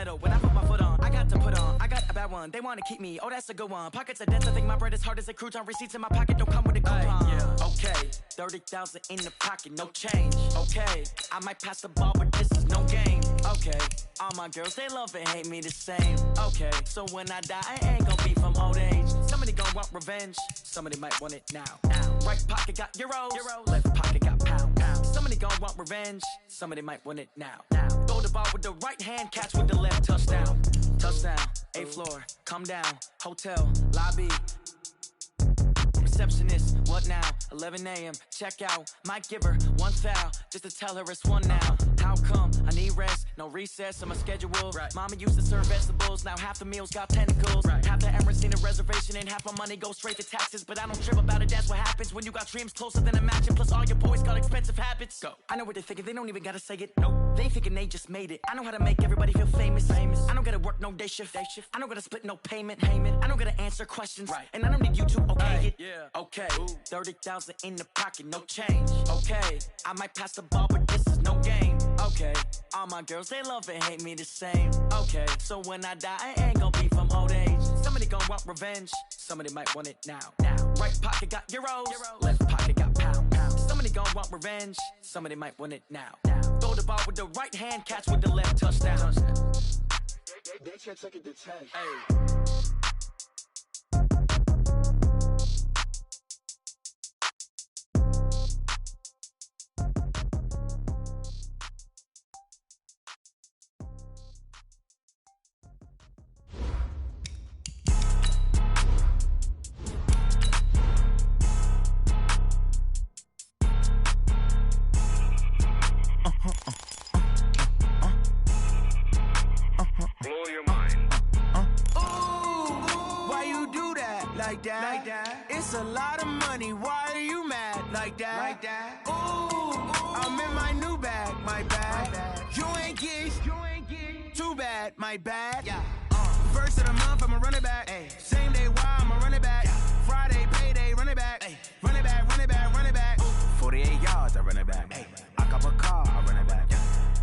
metal. When I put my foot on, I got to put on. I got a bad one, they wanna keep me. Oh, that's a good one. Pockets are dense, I think my bread is hard as a crouton. Receipts in my pocket don't come with a coupon. Yeah, okay. 30,000 in the pocket, no change. Okay, I might pass the ball, but this is no game. Okay, all my girls, they love and hate me the same. Okay, so when I die, I ain't gon' be from old age. Somebody gon' want revenge, somebody might want it now. Right pocket got euros, left pocket got pound. Somebody gon' want revenge, somebody might want it now. Throw the ball with the right hand, catch with the left, touchdown. Touchdown, 8th floor, come down, hotel, lobby. Receptionist, what now? 11 a.m. check out. Might give her one foul just to tell her it's one now. How come? I need rest, no recess on my schedule. Right. Mama used to serve vegetables, now half the meals got tentacles. Right. Half the Emirates need a reservation and half my money goes straight to taxes. But I don't trip about it, that's what happens when you got dreams closer than a match. And plus all your boys got expensive habits. Go. I know what they're thinking, they don't even gotta say it. Nope. They thinking they just made it. I know how to make everybody feel famous. I don't gotta work no day shift. I don't gotta split no payment. I don't gotta answer questions. Right. And I don't need you to okay it. Yeah. Okay, 30,000 in the pocket, no change. Okay, I might pass the ball, but this is no game. Okay, all my girls, they love and hate me the same. Okay, so when I die, I ain't gon' be from old age. Somebody gon' want revenge, somebody might want it now. Right pocket got euros, left pocket got pound. Somebody gon' want revenge, somebody might want it now. Throw the ball with the right hand, catch with the left, touchdown. They can't take it to 10. Hey. Like that. It's a lot of money. Why are you mad like that? Ooh, I'm in my new bag, my bad. You ain't get too bad, my bad. Yeah. First of the month, I'ma run it back. Ay. Same day, why I'ma run it back. Friday, payday, run it back. Ay. Run it back, run it back, run it back. 48 yards, I run it back. Ay. I cop a car, I run it back.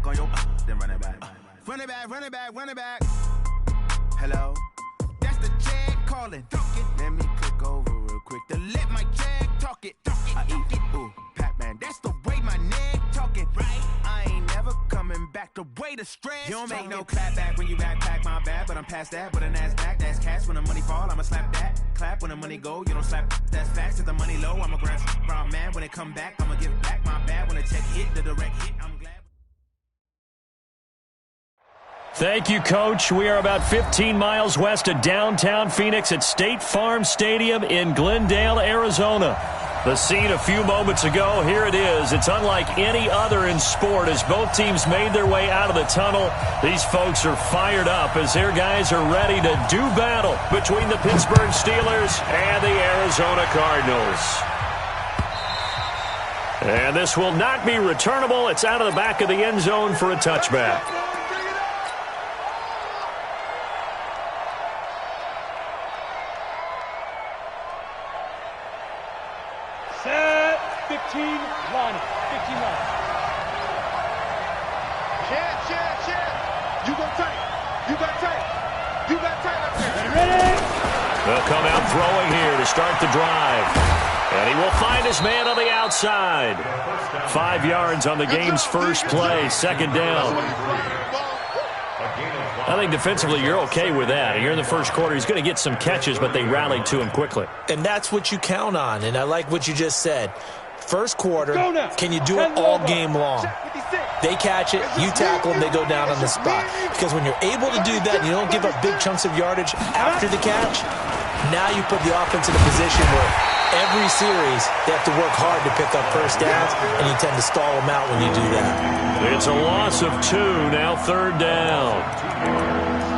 Go yo, then run it back. Run it back, run it back, run it back. Hello, that's the check calling. Let me click over real quick to let my check talk it. I eat it, ooh, Pac-Man. That's the way my neck talking, right? I ain't never coming back. The way the stress. You don't make no clap back when you backpack, my bad. But I'm past that. With a NASDAQ, that's cash. When the money fall, I'ma slap that. Clap when the money go, you don't slap. That's facts. If the money low, I'ma grab brown man. When it come back, I'ma give back my bad. When the check hit, the direct hit, I'm glad. Thank you, Coach. We are about 15 miles west of downtown Phoenix at State Farm Stadium in Glendale, Arizona. The scene a few moments ago, here it is. It's unlike any other in sport as both teams made their way out of the tunnel. These folks are fired up as their guys are ready to do battle between the Pittsburgh Steelers and the Arizona Cardinals. And this will not be returnable. It's out of the back of the end zone for a touchback. Set 15 line. 15 line. Check. You got tight. You got tight up there. Ready? They'll come out throwing here to start the drive. And he will find his man on the outside. 5 yards on the game's first play. Second down. I think defensively you're okay with that. Here in the first quarter, he's going to get some catches, but they rallied to him quickly. And that's what you count on, and I like what you just said. First quarter, can you do it all game long? They catch it, you tackle them, they go down on the spot. Because when you're able to do that and you don't give up big chunks of yardage after the catch, now you put the offense in a position where every series they have to work hard to pick up first downs, and you tend to stall them out when you do that. It's a loss of 2, now third down.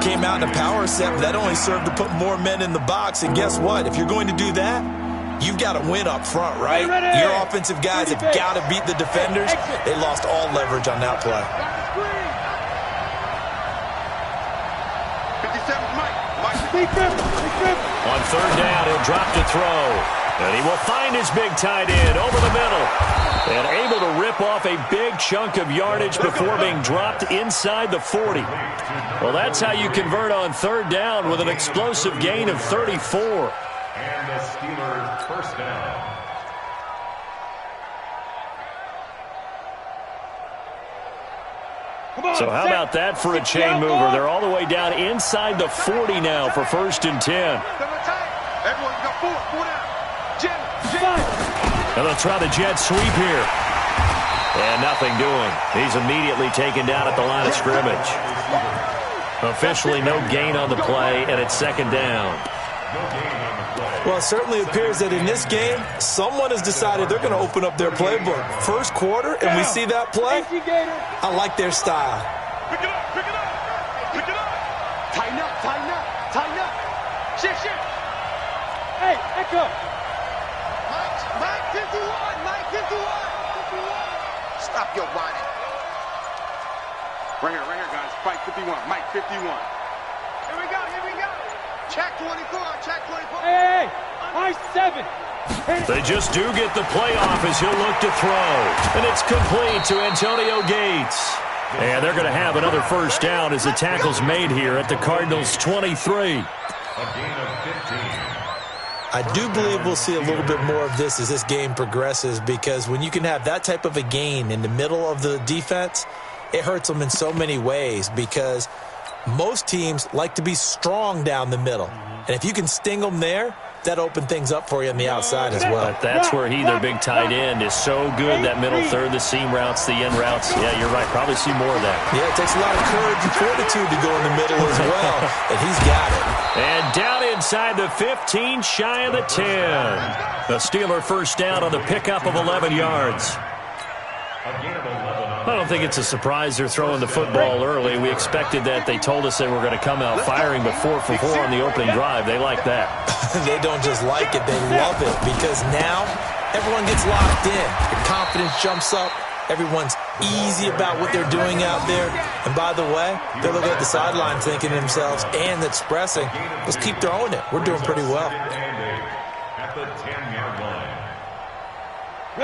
Came out in a power set, but that only served to put more men in the box. And guess what? If you're going to do that, you've got to win up front, right? Your offensive guys have got to beat the defenders. They lost all leverage on that play. 57, Mike. On third down, he'll drop to throw. And he will find his big tight end over the middle. And able to rip off a big chunk of yardage before being dropped inside the 40. Well, that's how you convert on third down with an explosive gain of 34. And the Steelers first down. So how about that for a chain mover? They're all the way down inside the 40 now for 1st and 10. Everyone got four down. And they'll try the jet sweep here. And nothing doing. He's immediately taken down at the line of scrimmage. Officially no gain on the play, and it's 2nd down. Well, it certainly appears that in this game, someone has decided they're going to open up their playbook. First quarter, and we see that play. I like their style. Pick it up, pick it up, pick it up. Tighten up, tighten up, tighten up. Shift. Hey, Echo. Mike 51, Mike 51. Stop your whining. Right here, guys. Fight 51. Mike 51. Here we go. Check 24, check 24. Hey, Mike 7. They just do get the playoff as he'll look to throw. And it's complete to Antonio Gates. And they're going to have another first down as the tackle's made here at the Cardinals' 23. A gain of 15. I do believe we'll see a little bit more of this as this game progresses, because when you can have that type of a gain in the middle of the defense, it hurts them in so many ways, because most teams like to be strong down the middle. And if you can sting them there, that opens things up for you on the outside as well. But that's where their big tight end, is so good, that middle third, the seam routes, the end routes. Yeah, you're right. Probably see more of that. Yeah, it takes a lot of courage and fortitude to go in the middle as well, and he's got it. And down inside the 15, shy of the 10. The Steeler first down on the pickup of 11 yards. I don't think it's a surprise they're throwing the football early. We expected that. They told us they were going to come out firing, but 4 for 4 on the opening drive. They like that. They don't just like it, they love it, because now everyone gets locked in. The confidence jumps up. Everyone's easy about what they're doing out there. And by the way, they're looking at the sideline thinking to themselves and expressing, let's keep throwing it. We're doing pretty well. At the 10-yard line.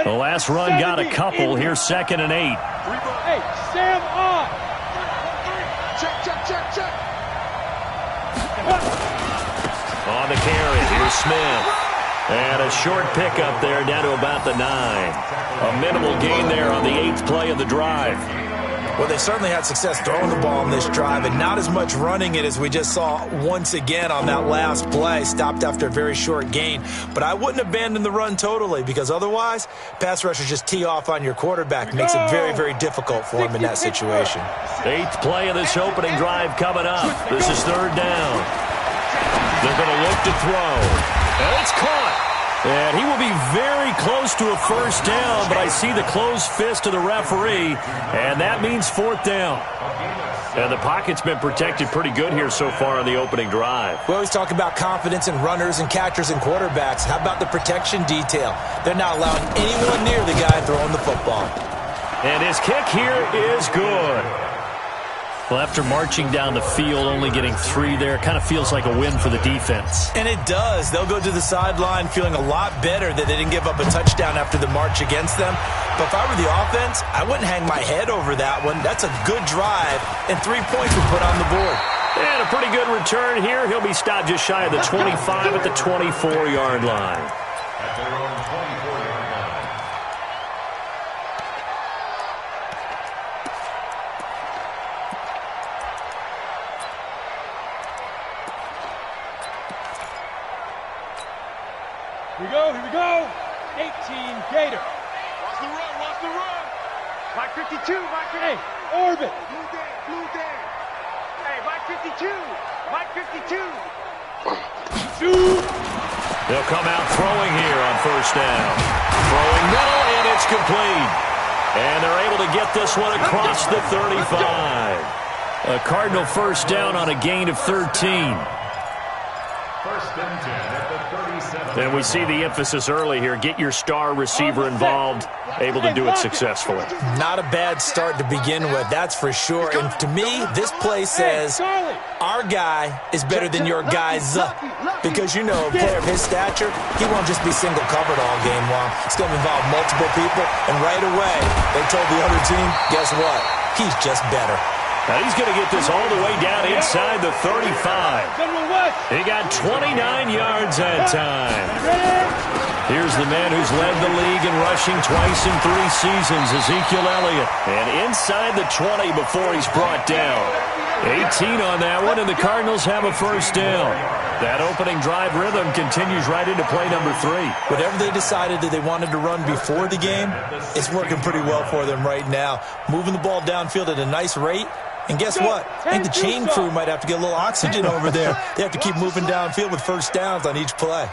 The last run got a couple. Here's 2nd and 8. Hey, Sam on. Check. On the carry, here's Smith. And a short pickup there down to about the 9. A minimal gain there on the 8th play of the drive. Well, they certainly had success throwing the ball on this drive, and not as much running it as we just saw once again on that last play. Stopped after a very short gain. But I wouldn't abandon the run totally, because otherwise, pass rushers just tee off on your quarterback. Makes it very, very difficult for him in that situation. 8th play of this opening drive coming up. This is 3rd down. They're going to look to throw. And it's caught. And he will be very close to a first down, but I see the closed fist of the referee, and that means 4th down. And the pocket's been protected pretty good here so far on the opening drive. We always talk about confidence in runners and catchers and quarterbacks. How about the protection detail? They're not allowing anyone near the guy throwing the football. And his kick here is good. Well, after marching down the field, only getting 3 there, kind of feels like a win for the defense. And it does. They'll go to the sideline feeling a lot better that they didn't give up a touchdown after the march against them. But if I were the offense, I wouldn't hang my head over that one. That's a good drive, and 3 points were put on the board. And a pretty good return here. He'll be stopped just shy of the 25 at the 24-yard line. At their own 24-yard line. Here we go. 18 Gator. Watch the run. Mike 52, Mike 50. Hey, Orbit. Blue Dan. Hey, Mike 52. Mike 52. They'll come out throwing here on first down. Throwing middle, and it's complete. And they're able to get this one across the 35. A Cardinal first down on a gain of 13. First and 10 at the 37. And we see the emphasis early here. Get your star receiver involved, able to do it successfully. Not a bad start to begin with, that's for sure. And to me, this play says our guy is better than your guy's because, you know, a player of his stature, he won't just be single covered all game long. It's going to involve multiple people. And right away, they told the other team, guess what? He's just better. Now he's going to get this all the way down inside the 35. He got 29 yards that time. Here's the man who's led the league in rushing twice in 3 seasons, Ezekiel Elliott. And inside the 20 before he's brought down. 18 on that one, and the Cardinals have a first down. That opening drive rhythm continues right into play number 3. Whatever they decided that they wanted to run before the game, it's working pretty well for them right now. Moving the ball downfield at a nice rate. And guess what? I think the chain crew might have to get a little oxygen over there. They have to keep moving downfield with first downs on each play.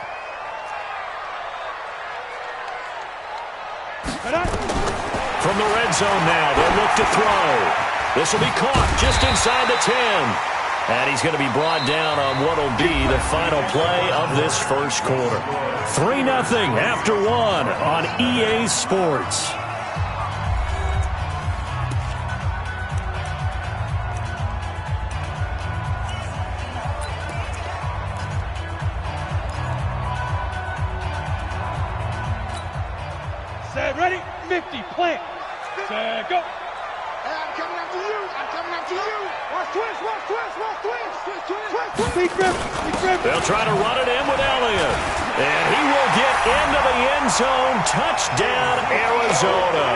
From the red zone now, they'll look to throw. This will be caught just inside the 10. And he's going to be brought down on what will be the final play of this first quarter. 3-0 after 1 on EA Sports. Set, ready, 50, plant. Set, go. I'm coming after you. I'm coming after you. Watch twist, watch twist, watch twist. Twist, twist. Big grip, big grip. They'll try to run it in with Elliott. And he will get into the end zone. Touchdown, Arizona.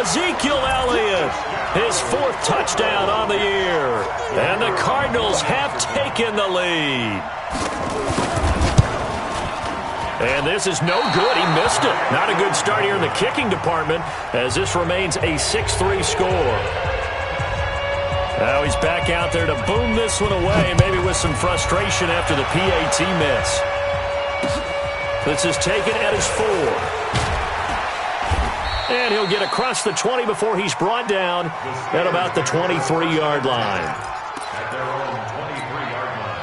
Ezekiel Elliott, his 4th touchdown on the year. And the Cardinals have taken the lead. And this is no good. He missed it. Not a good start here in the kicking department as this remains a 6-3 score. Now he's back out there to boom this one away, maybe with some frustration after the PAT miss. This is taken at his 4. And he'll get across the 20 before he's brought down at about the 23-yard line. At their own 23-yard line.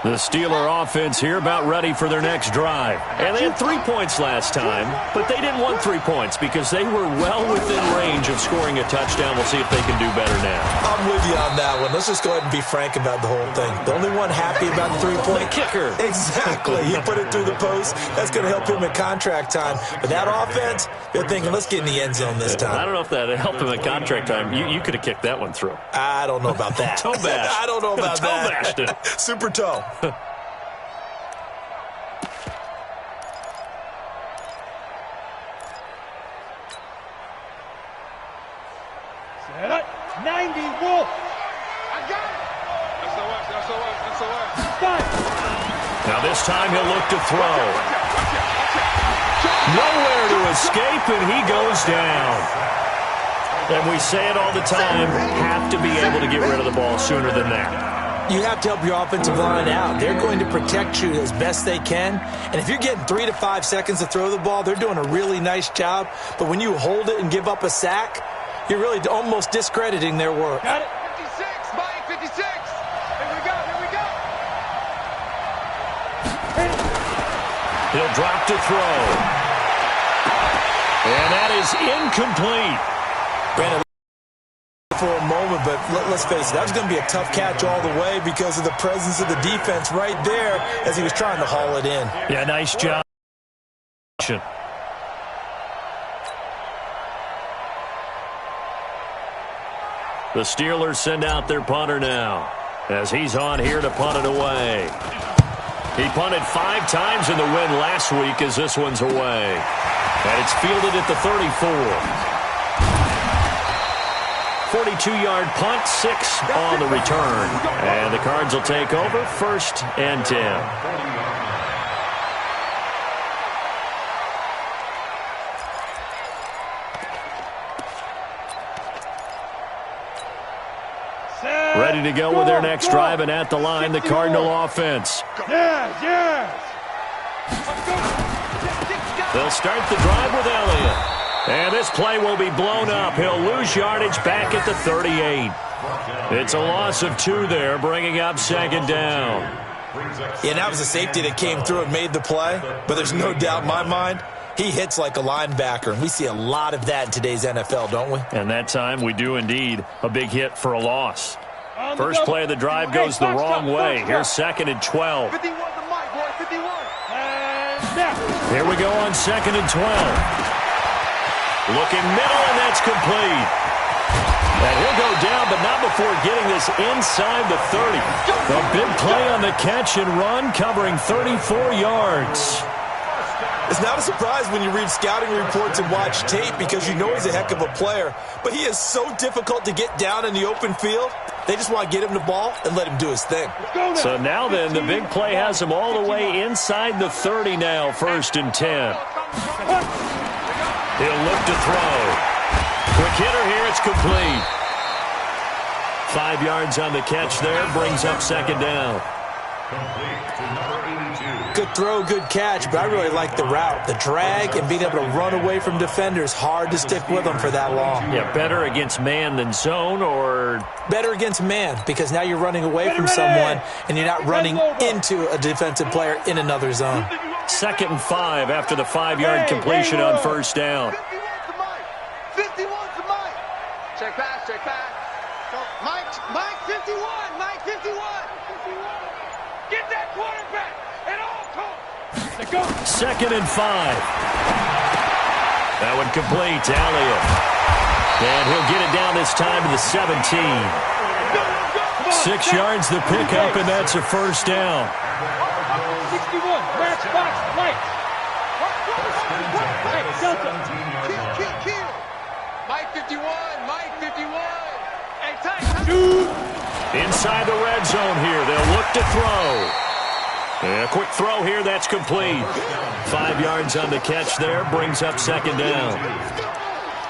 The Steeler offense here about ready for their next drive. And they had 3 points last time, but they didn't want 3 points because they were well within range of scoring a touchdown. We'll see if they can do better now. I'm with you on that one. Let's just go ahead and be frank about the whole thing. The only one happy about the 3-point kicker. Exactly. He put it through the post. That's going to help him in contract time. But that offense, they're thinking, let's get in the end zone this time. I don't know if that helped him in contract time. You could have kicked that one through. I don't know about that. Toe bash. I don't know about that. Toe bashed it. Super toe. Set up, 90, Wolf. I got it. SOS. Stop. Now this time he'll look to throw. Nowhere to escape, and he goes down. And we say it all the time, have to be able to get rid of the ball sooner than that. You have to help your offensive line out. They're going to protect you as best they can. And if you're getting 3 to 5 seconds to throw the ball, they're doing a really nice job. But when you hold it and give up a sack, you're really almost discrediting their work. Got it. 56, Mike, 56. Here we go. He'll drop to throw. And that is incomplete. Brandon, for a moment, but let's face it, that was going to be a tough catch all the way because of the presence of the defense right there as he was trying to haul it in. Yeah, nice job. The Steelers send out their punter now as he's on here to punt it away. He punted 5 times in the win last week as this one's away. And it's fielded at the 34. 42-yard punt, 6 on the return. And the Cards will take over, 1st and 10. Ready to go with their next drive, and at the line, the Cardinal offense. Yes. They'll start the drive with Elliott. And this play will be blown up. He'll lose yardage back at the 38. It's a loss of 2 there, bringing up second down. Yeah, that was a safety that came through and made the play. But there's no doubt in my mind, he hits like a linebacker. And we see a lot of that in today's NFL, don't we? And that time we do indeed a big hit for a loss. First play of the drive goes the wrong way. Here's 2nd and 12. 51 to Mike, boy, 51. Here we go on 2nd and 12. Looking middle, and that's complete. And he'll go down, but not before getting this inside the 30. A big play on the catch and run, covering 34 yards. It's not a surprise when you read scouting reports and watch tape because you know he's a heck of a player. But he is so difficult to get down in the open field. They just want to get him the ball and let him do his thing. So now then, the big play has him all the way inside the 30 now, 1st and 10. He'll look to throw. Quick hitter here, it's complete. 5 yards on the catch there, brings up 2nd down. Good throw, good catch, but I really like the route. The drag and being able to run away from defenders, hard to stick with them for that long. Yeah, better against man than zone, or? Better against man, because now you're running away from someone and you're not running into a defensive player in another zone. 2nd and 5 after the 5-yard completion on 1st down. 51 to Mike. Check back, check back. Mike 51, Mike 51. Get that quarterback at all costs. 2nd and 5. That one complete to Elliott. And he'll get it down this time to the 17. 6 yards the pickup, and that's a 1st down. 61, match box, Mike. Kill. Mike 51, Mike 51. Hey, tight. Inside the red zone here, they'll look to throw. And a quick throw here, that's complete. 5 yards on the catch there, brings up 2nd down.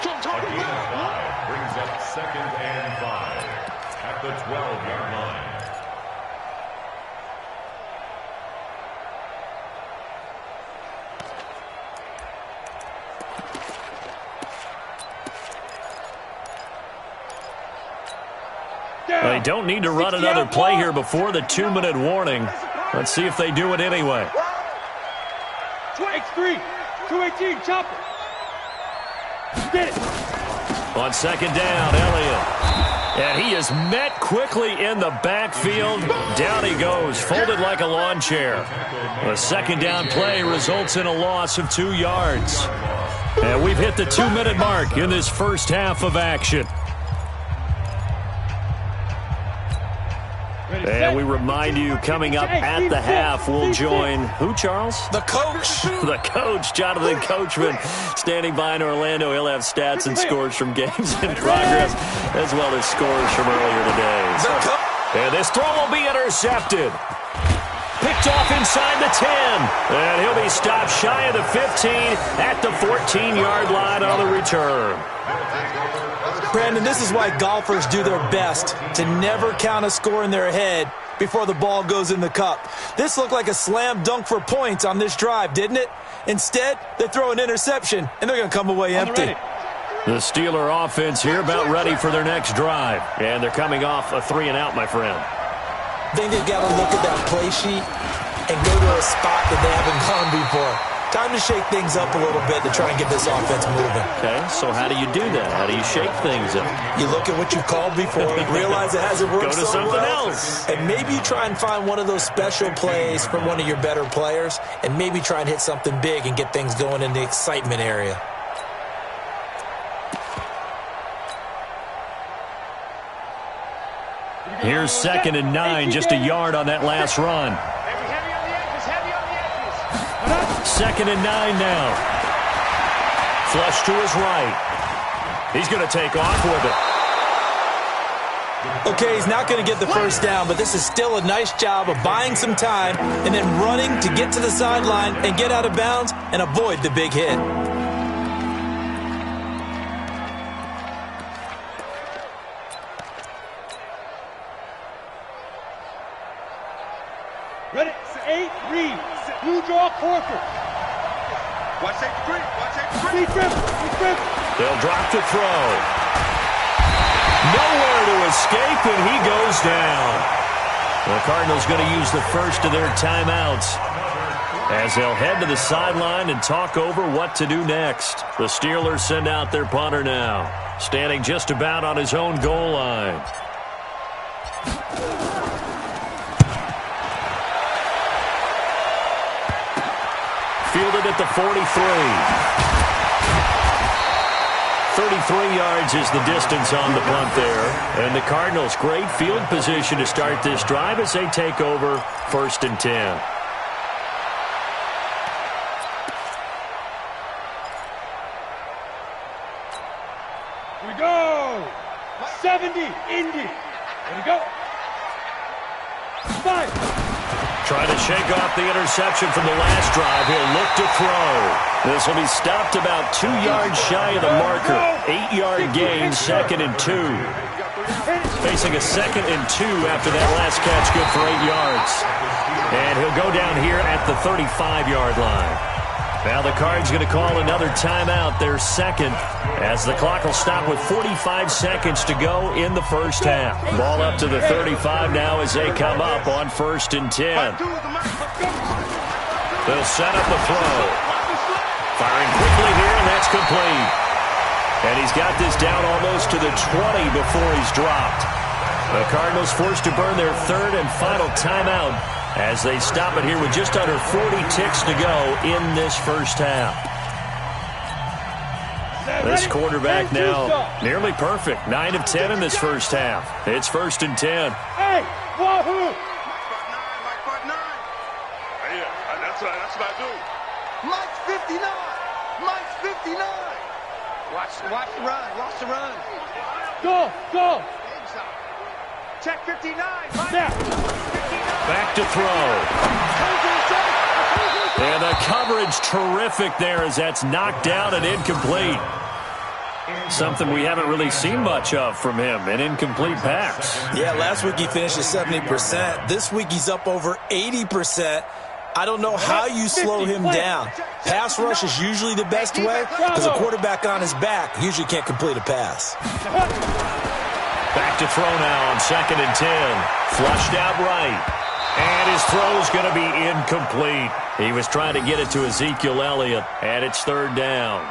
Brings up 2nd and 5 at the 12-yard line. They don't need to run another play here before the 2-minute warning. Let's see if they do it anyway. X3, 218, chopper. Get it. On 2nd down, Elliott. And he is met quickly in the backfield. Down he goes, folded like a lawn chair. The 2nd down play results in a loss of 2 yards. And we've hit the 2-minute mark in this first half of action. And we remind you, coming up at the half, we'll join who, Charles? The coach. The coach, Jonathan Coachman, standing by in Orlando. He'll have stats and scores from games in progress, as well as scores from earlier today. And this throw will be intercepted. Picked off inside the 10. And he'll be stopped shy of the 15 at the 14-yard line on the return. Brandon, this is why golfers do their best to never count a score in their head before the ball goes in the cup. This looked like a slam dunk for points on this drive, didn't it? Instead, they throw an interception, and they're going to come away empty. The Steeler offense here about ready for their next drive. And they're coming off a 3-and-out, my friend. I think they've got to look at that play sheet and go to a spot that they haven't gone before. Time to shake things up a little bit to try and get this offense moving. Okay, so how do you do that? How do you shake things up? You look at what you've called before, realize it hasn't worked Go to so something well, else. and maybe you try and find one of those special plays from one of your better players, and maybe try and hit something big and get things going in the excitement area. Here's 2nd and 9, just a yard on that last run. Heavy on the edges, heavy on the edges. 2nd and 9 now. Flush to his right. He's going to take off with it. Okay, he's not going to get the first down, but this is still a nice job of buying some time and then running to get to the sideline and get out of bounds and avoid the big hit. Ready, 8, read. Blue draw, Corker. Watch safety three. Watch safety three. They'll drop the throw. Nowhere to escape, and he goes down. The Cardinals going to use the first of their timeouts as they'll head to the sideline and talk over what to do next. The Steelers send out their punter now, standing just about on his own goal line. Fielded at the 43. 33 yards is the distance on the punt there. And the Cardinals, great field position to start this drive as they take over 1st and 10. Here we go. 70, Indy. Here we go. 5. Trying to shake off the interception from the last drive. He'll look to throw. This will be stopped about 2 yards shy of the marker. 8-yard gain, 2nd and 2. Facing a 2nd and 2 after that last catch, good for 8 yards. And he'll go down here at the 35-yard line. Now the Cards going to call another timeout, their second, as the clock will stop with 45 seconds to go in the first half. Ball up to the 35 now as they come up on 1st and 10. They'll set up the throw. Firing quickly here, and that's complete. And he's got this down almost to the 20 before he's dropped. The Cardinals forced to burn their 3rd and final timeout as they stop it here with just under 40 ticks to go in this first half. This quarterback now nearly perfect. 9 of 10 in this first half. It's 1st and 10. Hey, wahoo! Yeah, that's what I do. Mike's 59. Mike's 59. Watch the run. Watch the run. Go. Check 59. Mike. Now. Back to throw. And the coverage terrific there as that's knocked down and incomplete. Something we haven't really seen much of from him, an incomplete pass. Yeah, last week he finished at 70%. This week he's up over 80%. I don't know how you slow him down. Pass rush is usually the best way because a quarterback on his back usually can't complete a pass. Back to throw now on 2nd and 10. Flushed out right. And his throw's going to be incomplete. He was trying to get it to Ezekiel Elliott, and it's 3rd down.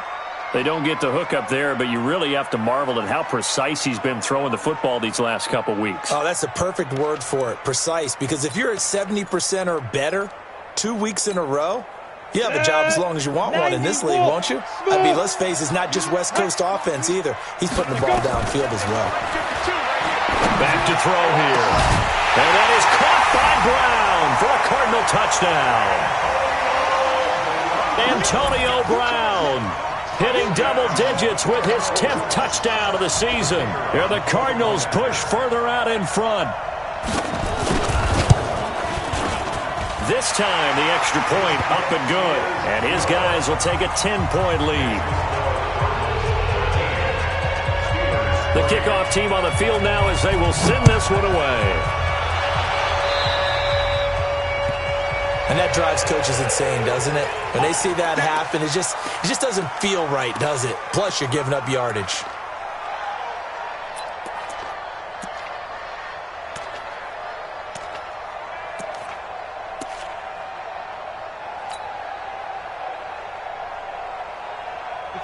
They don't get the hook up there, but you really have to marvel at how precise he's been throwing the football these last couple weeks. Oh, that's a perfect word for it, precise, because if you're at 70% or better 2 weeks in a row, you have a job as long as you want one in this league, won't you? I mean, let's face it, it's not just West Coast offense either. He's putting the ball downfield as well. Back to throw here. And that is caught by Brown for a Cardinal touchdown. Antonio Brown hitting double digits with his 10th touchdown of the season. Here the Cardinals push further out in front. This time the extra point up and good. And his guys will take a 10-point lead. The kickoff team on the field now as they will send this one away. And that drives coaches insane, doesn't it? When they see that happen, it just doesn't feel right, does it? Plus, you're giving up yardage.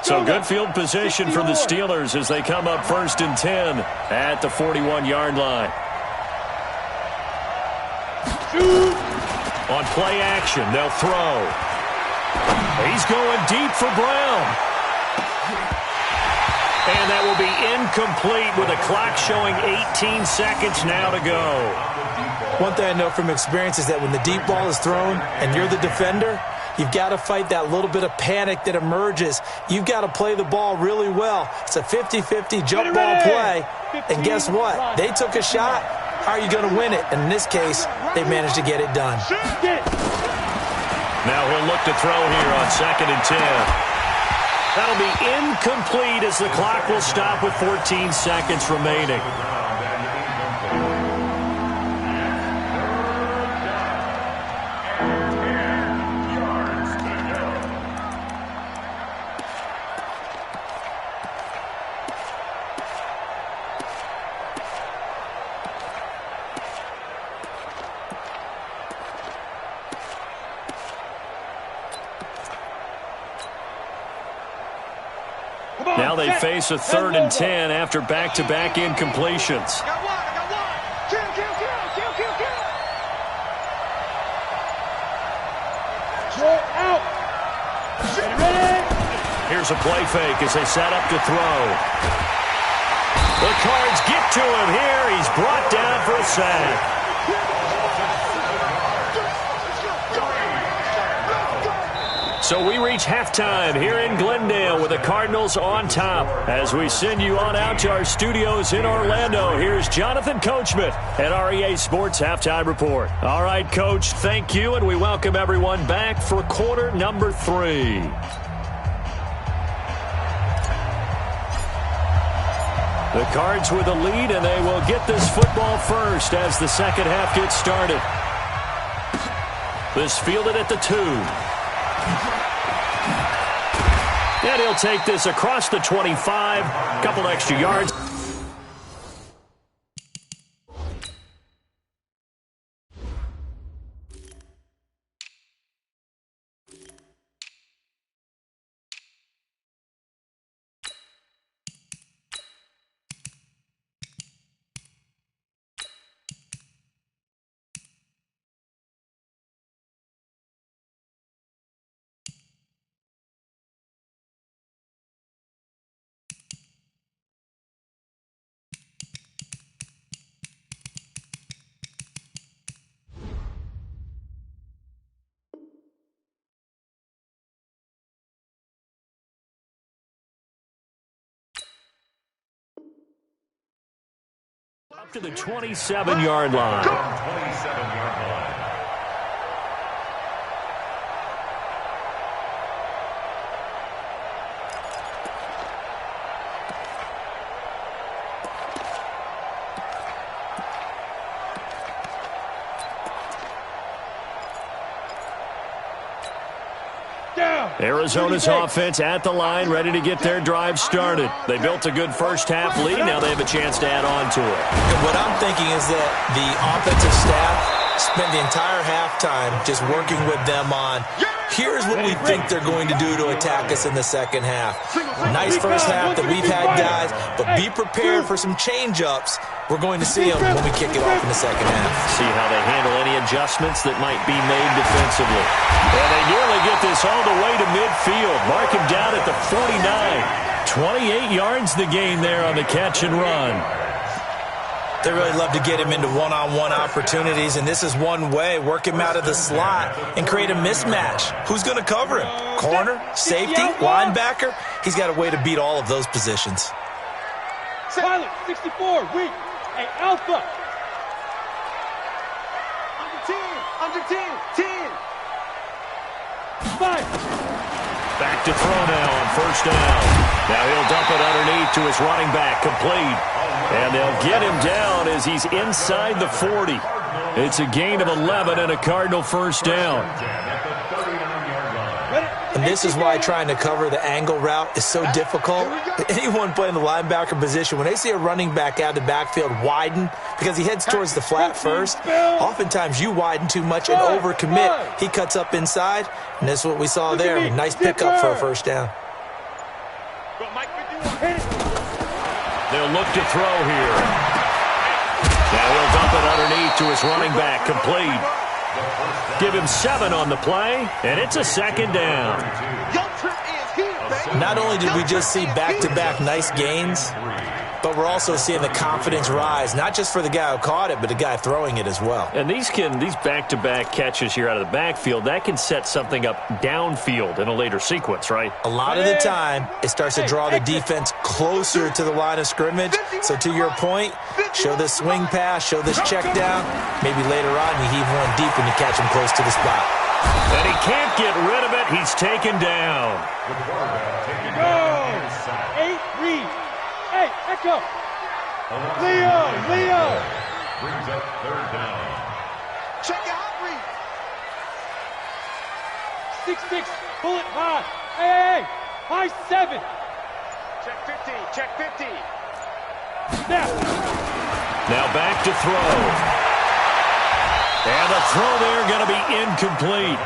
So good field position for the Steelers as they come up 1st and 10 at the 41-yard line. On play action, they'll throw. He's going deep for Brown. And that will be incomplete with a clock showing 18 seconds now to go. One thing I know from experience is that when the deep ball is thrown and you're the defender, you've got to fight that little bit of panic that emerges. You've got to play the ball really well. It's a 50-50 jump ball play. And guess what? They took a shot. How are you going to win it? And in this case, they managed to get it done. Now he'll look to throw here on 2nd and 10. That'll be incomplete as the clock will stop with 14 seconds remaining. Now they face a 3rd and 10 after back-to-back incompletions. Out. Ready? Here's a play fake as they set up to throw. The Cards get to him here. He's brought down for a sack. So we reach halftime here in Glendale with the Cardinals on top. As we send you on out to our studios in Orlando, here's Jonathan Coachman at REA Sports Halftime Report. All right, Coach, thank you, and we welcome everyone back for quarter number 3. The Cards with a lead, and they will get this football first as the second half gets started. This fielded at the 2. And he'll take this across the 25. Couple extra yards. Up to the 27-yard line. 27-yard line. Arizona's offense at the line, ready to get their drive started. They built a good first-half lead. Now they have a chance to add on to it. And what I'm thinking is that the offensive staff spent the entire halftime just working with them on, here's what we think they're going to do to attack us in the second half. Nice first half that we've had, guys, but be prepared for some change-ups. We're going to see them when we kick it off in the second half. See how they handle any adjustments that might be made defensively. And they nearly get this all the way to midfield. Mark him down at the 49. 28 yards the gain there on the catch and run. They really love to get him into one-on-one opportunities, and this is one way. Work him out of the slot and create a mismatch. Who's going to cover him? Corner, safety, linebacker? He's got a way to beat all of those positions. Pilot, 64, weak. Hey, Alpha. Under 10. 10. 5. Back to throw now on first down. Now he'll dump it underneath to his running back, complete. And they'll get him down as he's inside the 40. It's a gain of 11 and a Cardinal first down. And this is why trying to cover the angle route is so difficult. Anyone playing the linebacker position, when they see a running back out of the backfield widen because he heads towards the flat first, oftentimes you widen too much and overcommit. He cuts up inside, and that's what we saw there. A nice pickup for a first down. They'll look to throw here. Now he'll dump it underneath to his running back, complete. Give him 7 on the play, and it's a second down. Not only did we just see back-to-back nice gains, but we're also seeing the confidence rise, not just for the guy who caught it, but the guy throwing it as well. And these back-to-back catches here out of the backfield, that can set something up downfield in a later sequence, right? A lot of the time, it starts to draw the defense closer to the line of scrimmage. So to your point, show this swing pass, show this check down. Maybe later on you heave one deep and you catch him close to the spot. And he can't get rid of it. He's taken down. Go! 8 read. Hey, Echo. Leo. Brings up third down. Check out read. 6-6, pull it high. Hey, high 7. Check 50. Snap. Now back to throw. And the throw there going to be incomplete.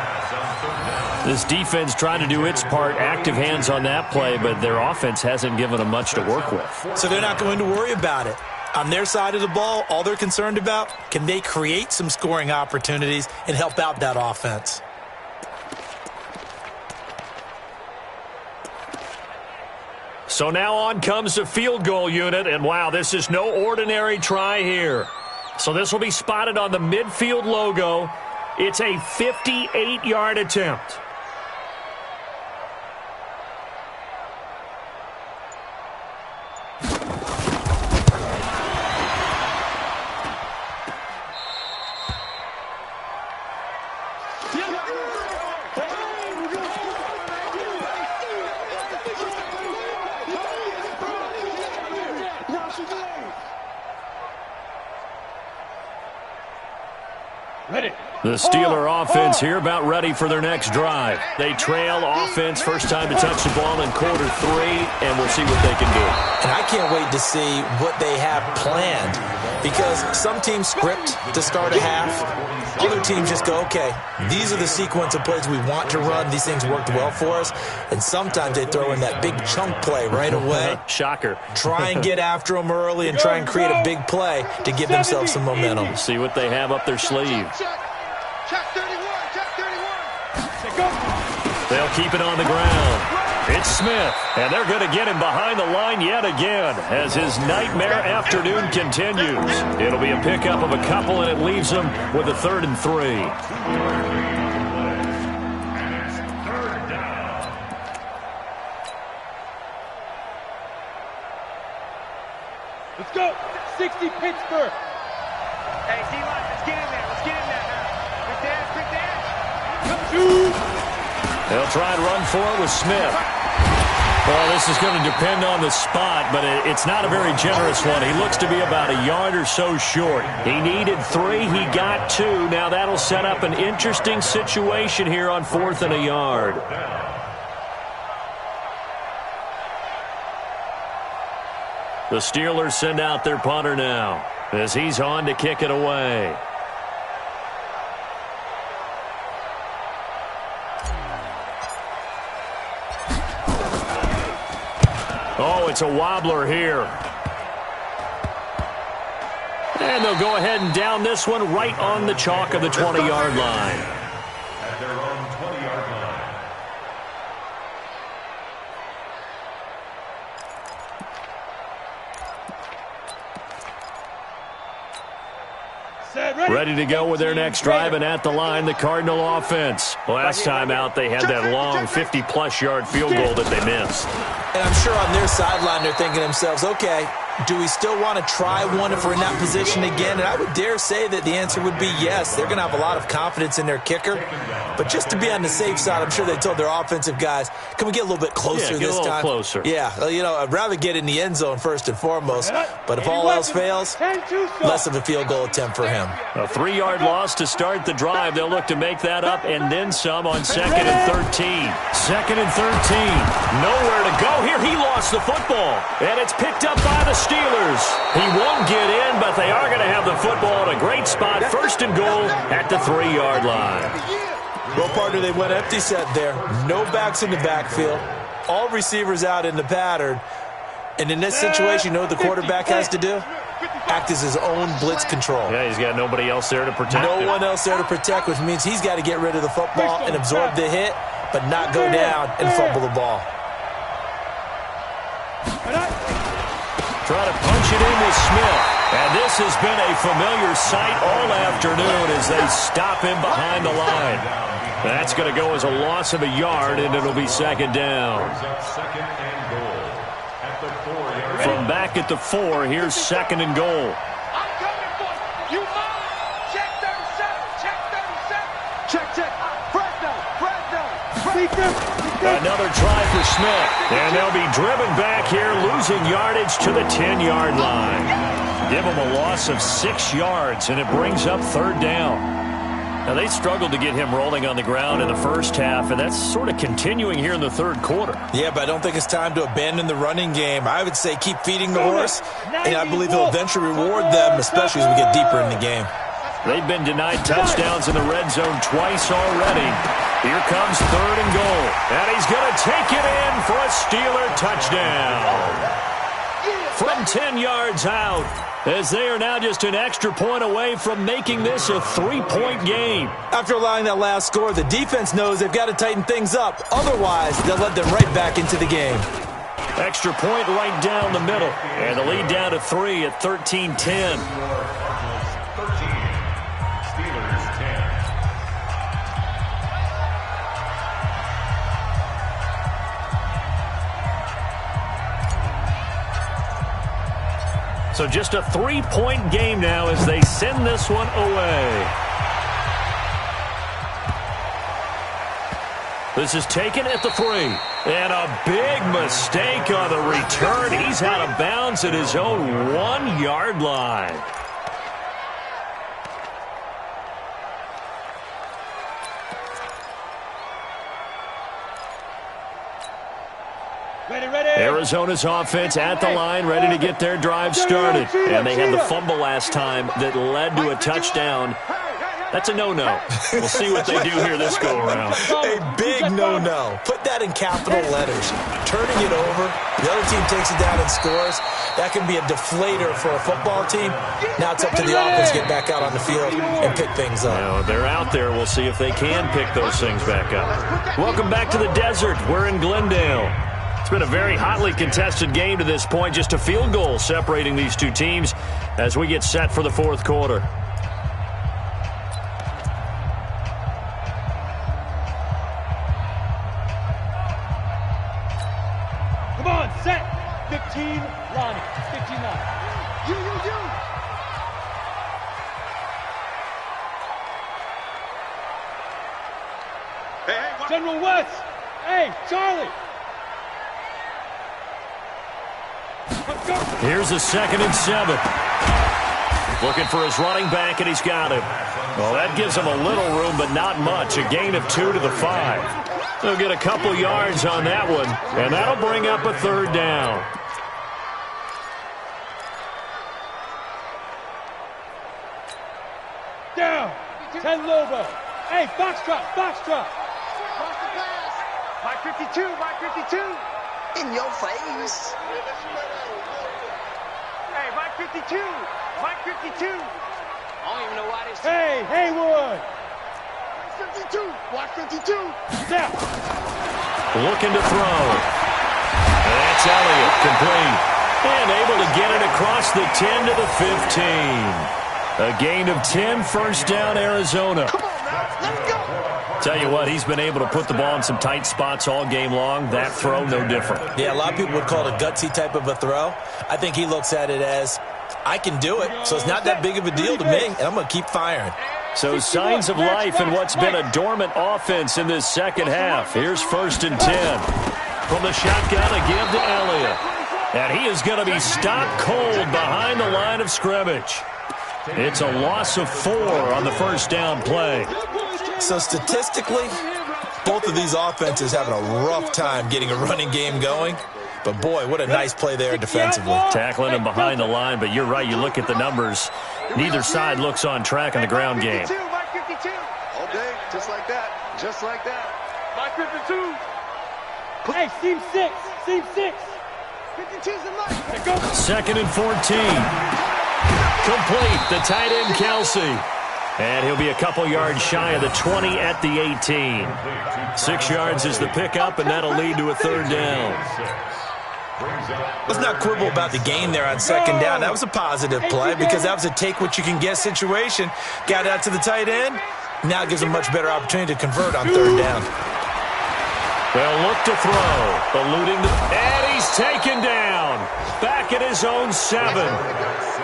This defense trying to do its part, active hands on that play, but their offense hasn't given them much to work with. So they're not going to worry about it. On their side of the ball, all they're concerned about, can they create some scoring opportunities and help out that offense? So now on comes the field goal unit, and wow, this is no ordinary try here. So this will be spotted on the midfield logo. It's a 58-yard attempt. The Steeler offense here about ready for their next drive. They trail offense, first time to touch the ball in quarter 3, and we'll see what they can do. And I can't wait to see what they have planned, because some teams script to start a half. Other teams just go, okay, these are the sequence of plays we want to run. These things worked well for us. And sometimes they throw in that big chunk play right away. Shocker. Try and get after them early and try and create a big play to give themselves some momentum. See what they have up their sleeve. Check 31, check 31. They'll keep it on the ground. It's Smith, and they're going to get him behind the line yet again as his nightmare afternoon continues. It'll be a pickup of a couple, and it leaves them with a 3rd and 3. Let's go. 60 Pittsburgh. Hey, D-line, let's get in there. Let's get in there now. Quick dash, quick dash. They'll try and run for it with Smith. Well, this is going to depend on the spot, but it's not a very generous one. He looks to be about a yard or so short. He needed 3. He got 2. Now that'll set up an interesting situation here on 4th and a yard. The Steelers send out their punter now as he's on to kick it away. Oh, it's a wobbler here. And they'll go ahead and down this one right on the chalk of the 20-yard line. At their own 20-yard line. Ready to go with their next drive, and at the line, the Cardinal offense. Last time out, they had that long 50-plus yard field goal that they missed. And I'm sure on their sideline, they're thinking to themselves, okay, do we still want to try one if we're in that position again? And I would dare say that the answer would be yes. They're going to have a lot of confidence in their kicker. But just to be on the safe side, I'm sure they told their offensive guys, can we get a little bit closer this time? Closer. Yeah, you know, I'd rather get in the end zone first and foremost. But if all else fails, less of a field goal attempt for him. A 3-yard loss to start the drive. They'll look to make that up and then some on 2nd and 13. 2nd and 13. Nowhere to go here. He lost the football. And it's picked up by the Steelers. He won't get in, but they are going to have the football in a great spot. 1st and goal at the 3-yard line. Well, partner, they went empty set there. No backs in the backfield. All receivers out in the pattern. And in this situation, you know what the quarterback has to do? Act as his own blitz control. Yeah, he's got nobody else there to protect him. No one else there to protect, which means he's got to get rid of the football and absorb the hit, but not go down and fumble the ball. Try to punch it in with Smith. And this has been a familiar sight all afternoon as they stop him behind the line. That's going to go as a loss of a yard, and it'll be 2nd down. From back at the 4, here's 2nd and goal. I'm coming for you. You mine. Check 37. Check 37. Check, check. Fresno. Another try for Smith. And they'll be driven back here, losing yardage to the 10-yard line. Give them a loss of 6 yards, and it brings up 3rd down. Now, they struggled to get him rolling on the ground in the first half, and that's sort of continuing here in the 3rd quarter. Yeah, but I don't think it's time to abandon the running game. I would say keep feeding the horse, and I believe he'll eventually reward them, especially as we get deeper in the game. They've been denied touchdowns in the red zone twice already. Here comes 3rd and goal. And he's going to take it in for a Steeler touchdown. From 10 yards out, as they are now just an extra point away from making this a 3-point game. After allowing that last score, the defense knows they've got to tighten things up. Otherwise, they'll let them right back into the game. Extra point right down the middle. And the lead down to 3 at 13-10. 13. Steelers 10. So just a 3-point game now as they send this one away. This is taken at the 3. And a big mistake on the return. He's out of bounds at his own 1-yard line. Arizona's offense at the line, ready to get their drive started. And they had the fumble last time that led to a touchdown. That's a no-no. We'll see what they do here this go-around. A big no-no. Put that in capital letters. Turning it over, the other team takes it down and scores. That can be a deflator for a football team. Now it's up to the offense to get back out on the field and pick things up. Now, they're out there. We'll see if they can pick those things back up. Welcome back to the desert. We're in Glendale. It's been a very hotly contested game to this point. Just a field goal separating these two teams as we get set for the 4th quarter. Come on, set. 15, Lonnie. 15 line. You. Hey, General West. Hey, Charlie. Here's a 2nd and 7. Looking for his running back, and he's got him. Well, that gives him a little room, but not much. A gain of 2 to the 5. They'll get a couple yards on that one, and that'll bring up a 3rd down. Down. 10 Lobo. Hey, Foxtrot. Mike 52, Mike 52. In your face. Hey, Mike 52, Mike 52. I don't even know why this. Hey, Haywood. Mike 52, Mike 52. Step. Looking to throw. That's Elliott, complete. And able to get it across the 10 to the 15. A gain of 10, 1st down, Arizona. Come on, man, let's go. Tell you what, he's been able to put the ball in some tight spots all game long. That throw, no different. Yeah, a lot of people would call it a gutsy type of a throw. I think he looks at it as, I can do it, so it's not that big of a deal to me, and I'm going to keep firing. So signs of life in what's been a dormant offense in this 2nd half. Here's 1st and 10. From the shotgun, a give to Elliott. And he is going to be stopped cold behind the line of scrimmage. It's a loss of 4 on the 1st down play. So statistically, both of these offenses having a rough time getting a running game going. But, boy, what a nice play there defensively. Tackling him behind the line, but you're right. You look at the numbers. Neither side looks on track in the ground game. Mike 52. all day, just like that. Just like that. Mike 52. Hey, seam 6. 52's the Mike. 2nd and 14. Complete, the tight end, Kelsey. And he'll be a couple yards shy of the 20 at the 18. 6 yards is the pickup, and that'll lead to a 3rd down. Let's not quibble about the gain there on 2nd down. That was a positive play because that was a take-what-you-can-get situation. Got out to the tight end. Now it gives him a much better opportunity to convert on 3rd down. They'll look to throw. Eluding and he's taken down. Back at his own 7.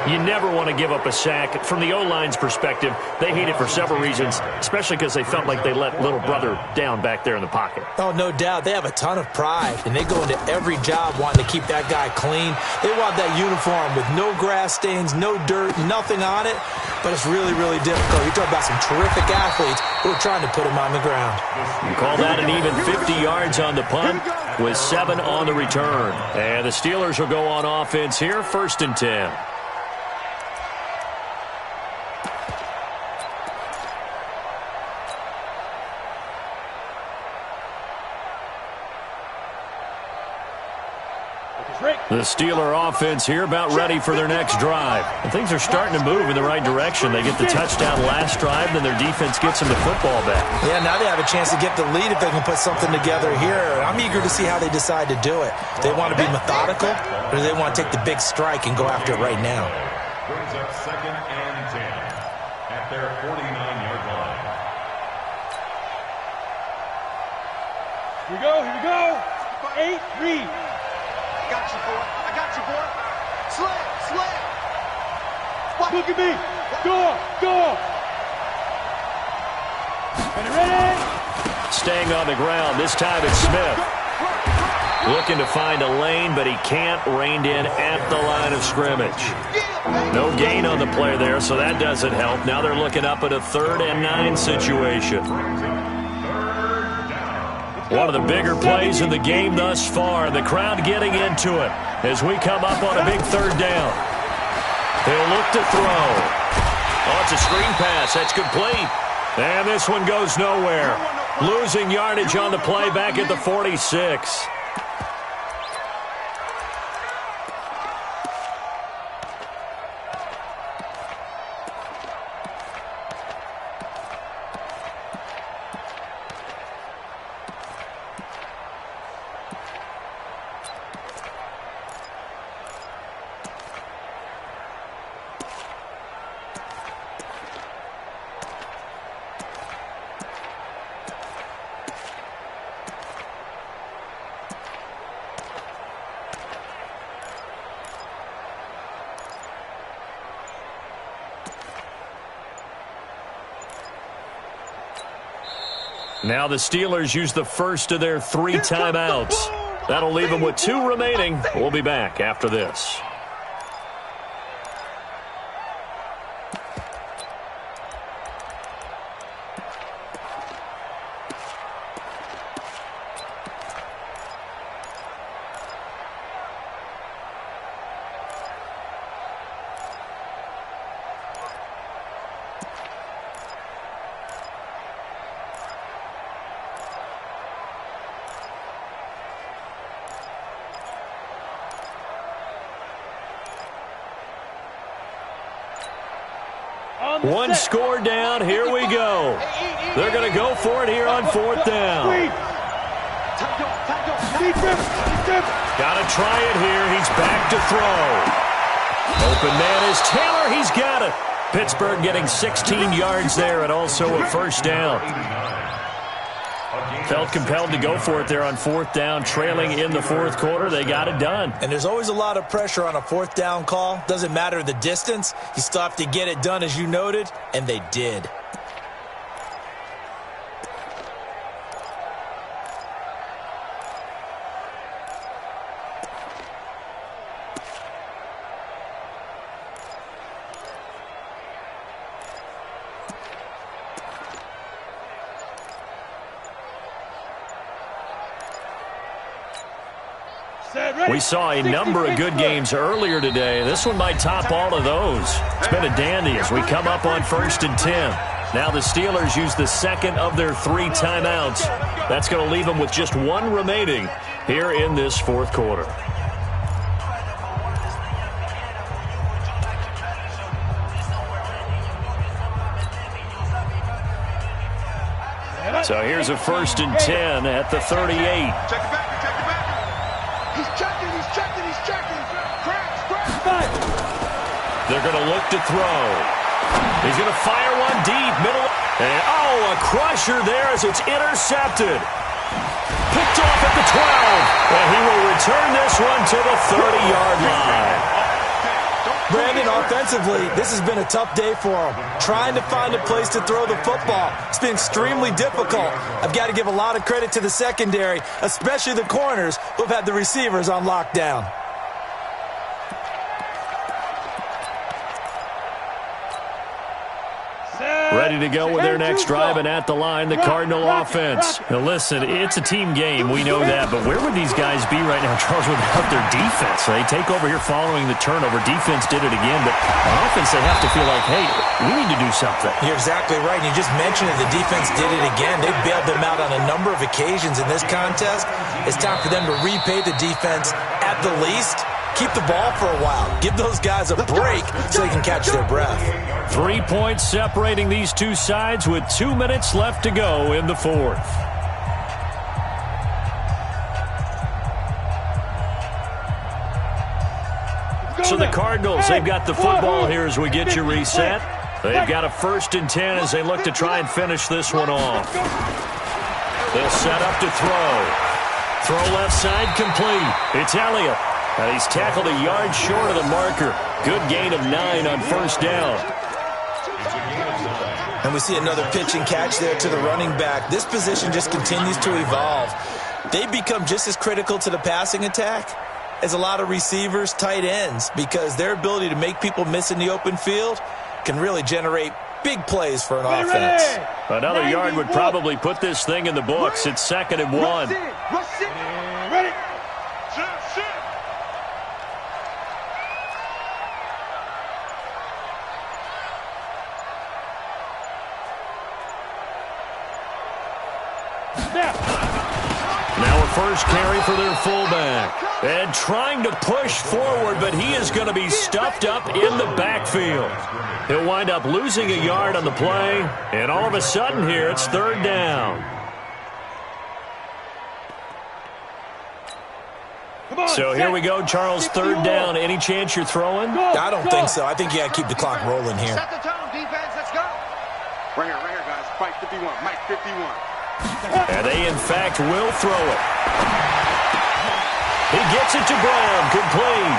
You never want to give up a sack. From the O-line's perspective, they hate it for several reasons, especially because they felt like they let little brother down back there in the pocket. Oh, no doubt. They have a ton of pride, and they go into every job wanting to keep that guy clean. They want that uniform with no grass stains, no dirt, nothing on it, but it's really, really difficult. You're talking about some terrific athletes who are trying to put him on the ground. You call that an even 50 yards on the punt with 7 on the return. And the Steelers will go on offense here, 1st and 10. The Steeler offense here about ready for their next drive. And things are starting to move in the right direction. They get the touchdown last drive, then their defense gets them the football back. Yeah, now they have a chance to get the lead if they can put something together here. I'm eager to see how they decide to do it. They want to be methodical, or do they want to take the big strike and go after it right now? Brings up 2nd and 10 at their 49-yard line. Here we go, here we go. 8, read. I got you, boy. I got you, boy. Slam. What? Look at me. Go. Ready? Staying on the ground, this time it's Smith. Looking to find a lane, but he can't. Reined in at the line of scrimmage. No gain on the play there, so that doesn't help. Now they're looking up at a 3rd and 9 situation. One of the bigger plays in the game thus far. The crowd getting into it as we come up on a big 3rd down. They'll look to throw. Oh, it's a screen pass. That's complete. And this one goes nowhere. Losing yardage on the play back at the 46. Now the Steelers use the first of their 3 timeouts. That'll leave them with 2 remaining. We'll be back after this. One score down. Here we go. They're going to go for it here on 4th down. Got to try it here. He's back to throw. Open man is Taylor. He's got it. Pittsburgh getting 16 yards there and also a 1st down. Felt compelled to go for it there on 4th down, trailing in the 4th quarter. They got it done. And there's always a lot of pressure on a 4th down call. Doesn't matter the distance. You still have to get it done, as you noted, and they did. We saw a number of good games earlier today. This one might top all of those. It's been a dandy as we come up on 1st and 10. Now the Steelers use the 2nd of their 3 timeouts. That's going to leave them with just 1 remaining here in this 4th quarter. So here's a 1st and 10 at the 38. Check it back. He's checking. Crash. They're going to look to throw. He's going to fire one deep, middle. And, a crusher there as it's intercepted. Picked off at the 12. And he will return this one to the 30-yard line. Brandon, offensively, this has been a tough day for him. Trying to find a place to throw the football. It's been extremely difficult. I've got to give a lot of credit to the secondary, especially the corners who have had the receivers on lockdown. ready to go with their next drive, and at the line, the Cardinal offense. Now, listen, it's a team game. We know that. But where would these guys be right now, Charles, without their defense? They take over here following the turnover. Defense did it again. But on offense, they have to feel like, hey, we need to do something. You're exactly right. You just mentioned it. The defense did it again. They bailed them out on a number of occasions in this contest. It's time for them to repay the defense at the least. Keep the ball for a while. Give those guys a break so they can catch their breath. 3 points separating these two sides with 2 minutes left to go in the fourth. So the Cardinals, they've got the football here as we get you reset. They've got a 1st and 10 as they look to try and finish this one off. They'll set up to throw. Throw left side complete. It's Elliott. And he's tackled a yard short of the marker. Good gain of 9 on 1st down. And we see another pitch and catch there to the running back. This position just continues to evolve. They become just as critical to the passing attack as a lot of receivers, tight ends, because their ability to make people miss in the open field can really generate big plays for an offense. Another yard would probably put this thing in the books. It's 2nd and 1. Ready? Now a first carry for their fullback. And trying to push forward, but he is going to be stuffed up in the backfield. He'll wind up losing a yard on the play, and all of a sudden here it's 3rd down. So here we go, Charles, 3rd down. Any chance you're throwing? I don't think so. I think you got to keep the clock rolling here. Set the tone, defense. Let's go. Right here, guys. Mike 51. Mike 51. And they, in fact, will throw it. He gets it to Brown, complete.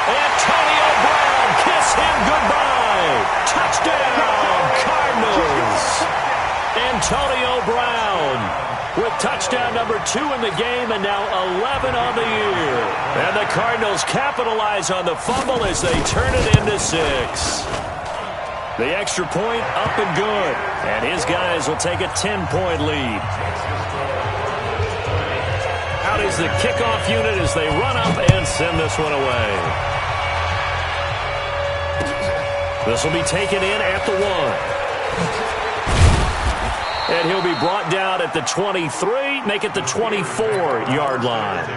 Antonio Brown, kiss him goodbye. Touchdown, Cardinals. Antonio Brown with touchdown number 2 in the game and now 11 on the year. And the Cardinals capitalize on the fumble as they turn it into 6. The extra point up and good. And his guys will take a 10-point lead. Out is the kickoff unit as they run up and send this one away. This will be taken in at the 1. And he'll be brought down at the 23, make it the 24-yard line.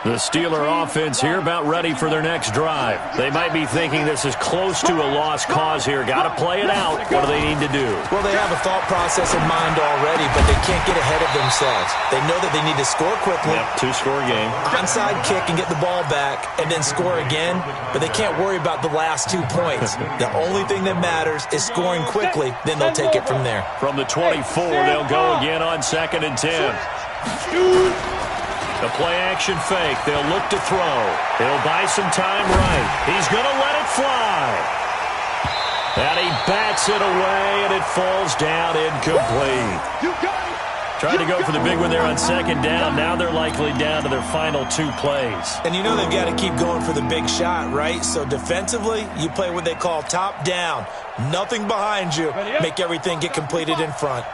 The Steeler offense here about ready for their next drive. They might be thinking this is close to a lost cause here. Got to play it out. What do they need to do? Well, they have a thought process in mind already, but they can't get ahead of themselves. They know that they need to score quickly. Yep, 2-score game. Onside kick and get the ball back and then score again, but they can't worry about the last 2 points. The only thing that matters is scoring quickly, then they'll take it from there. From the 24, they'll go again on 2nd and 10. The play-action fake. They'll look to throw. He'll buy some time right. He's going to let it fly. And he bats it away, and it falls down incomplete. Tried to go for the big one there on 2nd down. Now they're likely down to their final 2 plays. And you know they've got to keep going for the big shot, right? So defensively, you play what they call top down. Nothing behind you. Make everything get completed in front.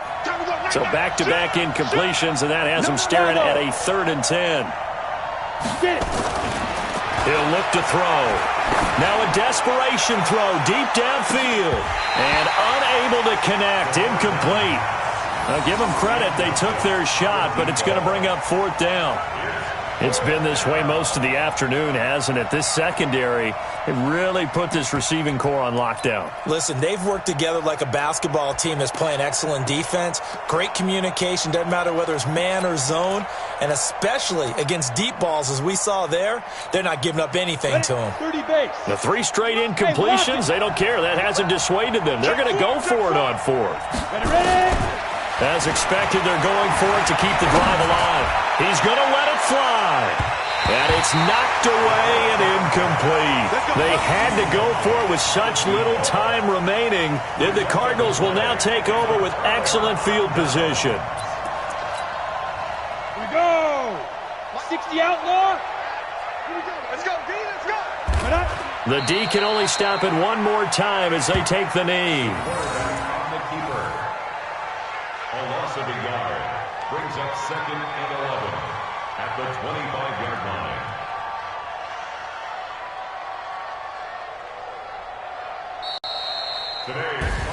So back-to-back incompletions, and that has him staring at a 3rd and 10. He'll look to throw. Now a desperation throw deep downfield. And unable to connect. Incomplete. Now give them credit. They took their shot, but it's going to bring up 4th down. It's been this way most of the afternoon, hasn't it? This secondary, it really put this receiving core on lockdown. Listen, they've worked together like a basketball team that's playing excellent defense. Great communication, doesn't matter whether it's man or zone. And especially against deep balls, as we saw there, they're not giving up anything to them. The 3 straight incompletions, they don't care. That hasn't dissuaded them. They're going to go for it on 4th. As expected, they're going for it to keep the drive alive. He's going to let it fly. And it's knocked away and incomplete. They had to go for it with such little time remaining. And the Cardinals will now take over with excellent field position. Here we go. 60 outlaw. Here we go. Let's go, D. Let's go. The D can only stop it one more time as they take the knee. Quarterback on the keeper. A loss of a yard brings up 2nd and 11 at the 25-yard line.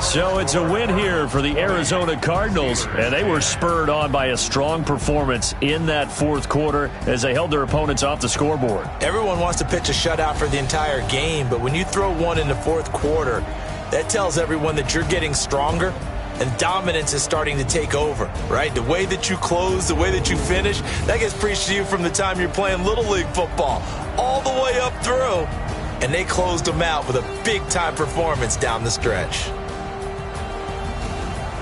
So it's a win here for the Arizona Cardinals, and they were spurred on by a strong performance in that fourth quarter as they held their opponents off the scoreboard. Everyone wants to pitch a shutout for the entire game, but when you throw one in the fourth quarter, that tells everyone that you're getting stronger and dominance is starting to take over, right? The way that you close, the way that you finish, that gets preached to you from the time you're playing Little League football all the way up through, and they closed them out with a big-time performance down the stretch.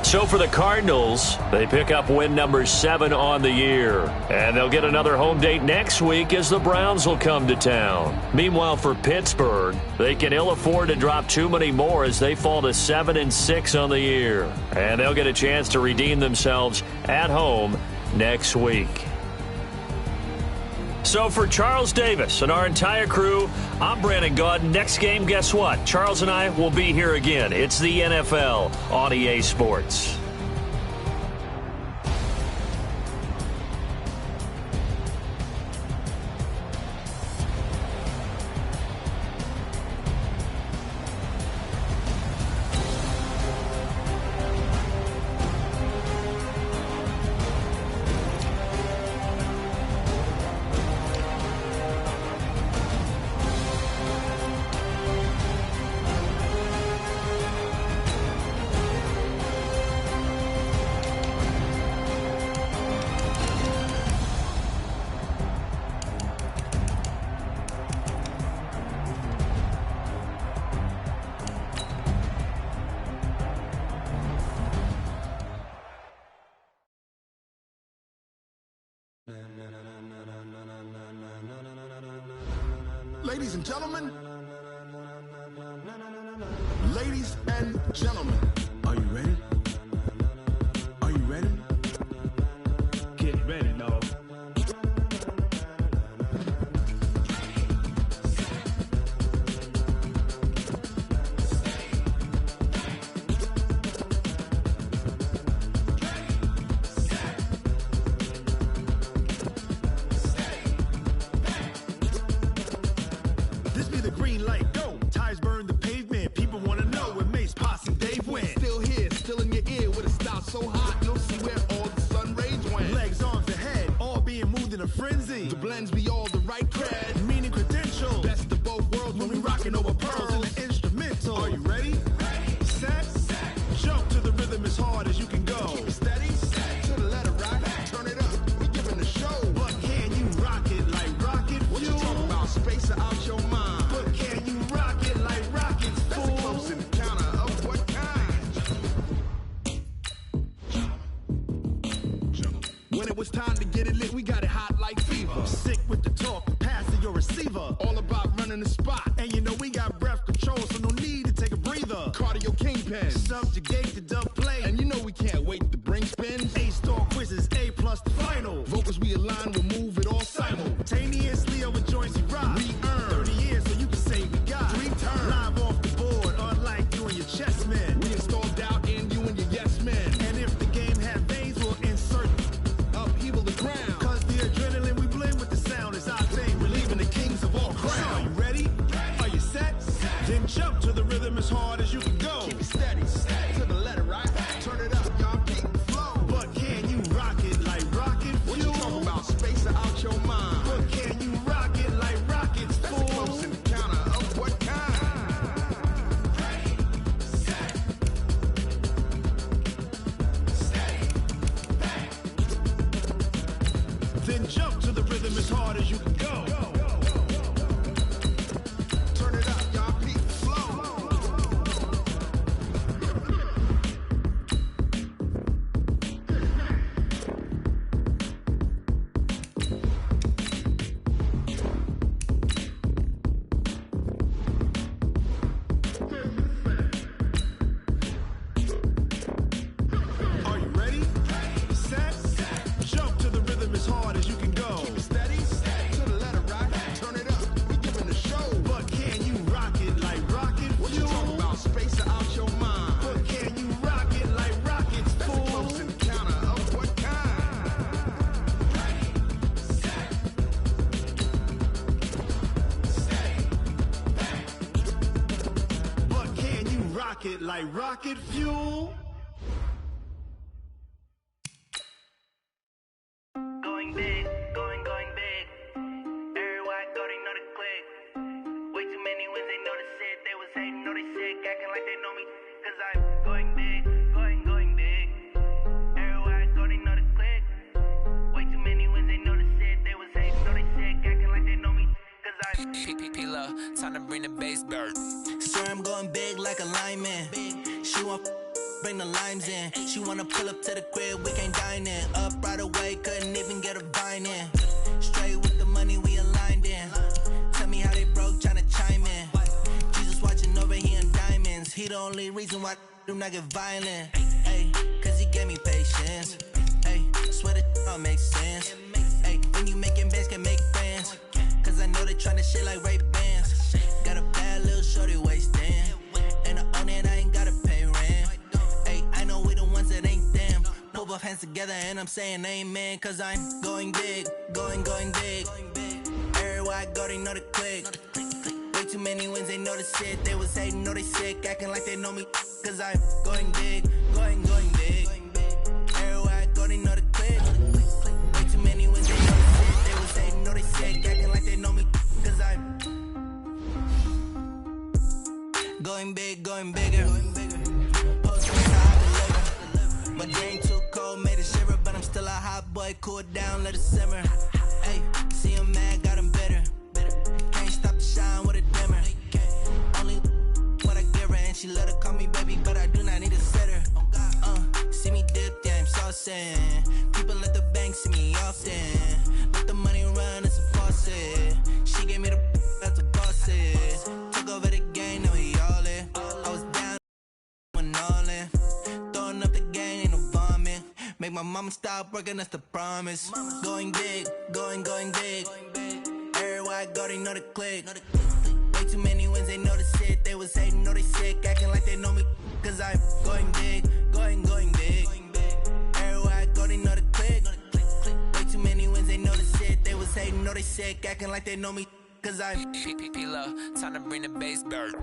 So for the Cardinals, they pick up win number 7 on the year. And they'll get another home date next week as the Browns will come to town. Meanwhile, for Pittsburgh, they can ill afford to drop too many more as they fall to 7-6 on the year. And they'll get a chance to redeem themselves at home next week. So for Charles Davis and our entire crew, I'm Brandon Gaudin. Next game, guess what? Charles and I will be here again. It's the NFL on EA Sports. Ladies and gentlemen, are you ready? Are you ready? Get ready, dog. This be the green light, go. Tires burn the pavement. People want to know where Mace, Posse, and Dave went. Still here, still in your ear with a style so hot. You'll see where all the sun rays went. Legs, arms, and head, all being moved in a frenzy. The blends be all the right cred, meaning credentials. Best of both worlds when we rocking over pearls in the instrumental. Are you ready? Set, jump to the rhythm as hard as you can go. Keep it steady, to the letter right. Turn it up, we giving the show. But can you rock it like rocket fuel? What you talking about? Space out your mind. But can you rock it like rockets, fool? That's a close encounter of what kind? When it was time to get it lit, we got it hot like fever. Sick with the talk, pass to your receiver. All about running the spot. And you know we got breath control, so no need to take a breather. Cardio kingpin, subjugate the dub play. And you know we can't wait to bring spins. A-star quizzes, A+ the final. Vocals we align, we'll move it all simultaneously over joints we rock. We earn 30 years, so you can say we got 3 turns. Live off the board, unlike you and your chess men. We install doubt in you and your yes men. And if the game had veins, we'll insert upheaval the ground. Cause the adrenaline we blend with the sound is our thing. We're leaving the kings of all crowns. So are you ready? Are you set? Then jump to the rhythm as hard as you can go. Keep it steady, to the letter right. Turn it up, y'all keep the flow. But can you rock it like rocket fuel? What you talking about? Space out your mind. But can you rock it like rockets, fool? That's a close encounter of what kind? Then jump to the rhythm as hard as you can go. Turn it up, y'all keep the flow. Are you ready? Set, jump to the rhythm as hard as you can go. Keep it steady, to the like rocket fuel. Going big, going big. Everywhere I go, they know the click. Way too many wins, they know the shit. They was hating, know they sick, acting like they know me. Cause I'm going big, going big. Everywhere I go, they know the click. Way too many wins, they know the shit. They was hating, know they sick, acting like they know me. Cause I'm P-P-P-Lo, time to bring the bass bird. Swear I'm going big like a lineman. She want bring the limes in. She wanna pull up to the crib, we can't dine in. Up right away, couldn't even get a vine in. Straight with the money we aligned in. Tell me how they broke, tryna chime in. Jesus watching over here in diamonds. He the only reason why I do not get violent. Ay, cause he gave me patience. Ay, swear that all makes sense. Ay, when you making bands, can make friends. Cause I know they tryna shit like Ray-Bans. Got a bad little shorty wasting. And I own it, I ain't gotta pay rent. Ay, I know we the ones that ain't them. Pull both hands together and I'm saying amen. Cause I'm going big, going big. Everywhere I go, they know the click. Way too many wins, they know the shit. They was hating, know they sick, acting like they know me. Cause I'm going big, going big. Everywhere I go, they know the click. Way too many wins, they know the shit. They was hating, know they sick, acting like they know me. Cause I'm going big, going bigger. Posting how I deliver. My game too cold, made a shiver. But I'm still a hot boy, cool it down, let it simmer. Hey, see him mad, got him bitter. Can't stop the shine with a dimmer. Only what I give her, and she let her call me baby, but I do not need a sitter. See me dip, yeah, I'm saucing. People at the bank see me often. Let the money run, it's a faucet. She gave me the that's a boss is. Took over the game, now we all in. I was down when all in. Throwing up the gang, ain't no vomit. Make my mama stop working, that's the promise. Going big, going big. Everywhere I go, they know the click. Way too many wins, they know the shit. They was hating, know they sick, acting like they know me. Cause I'm going big, going big. Everywhere I go, they know the click. Way too many wins, they know the shit. They was hating, know they sick, acting like they know me. Cause I'm P-P-P-Lo, time to bring the bass bird.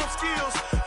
skills.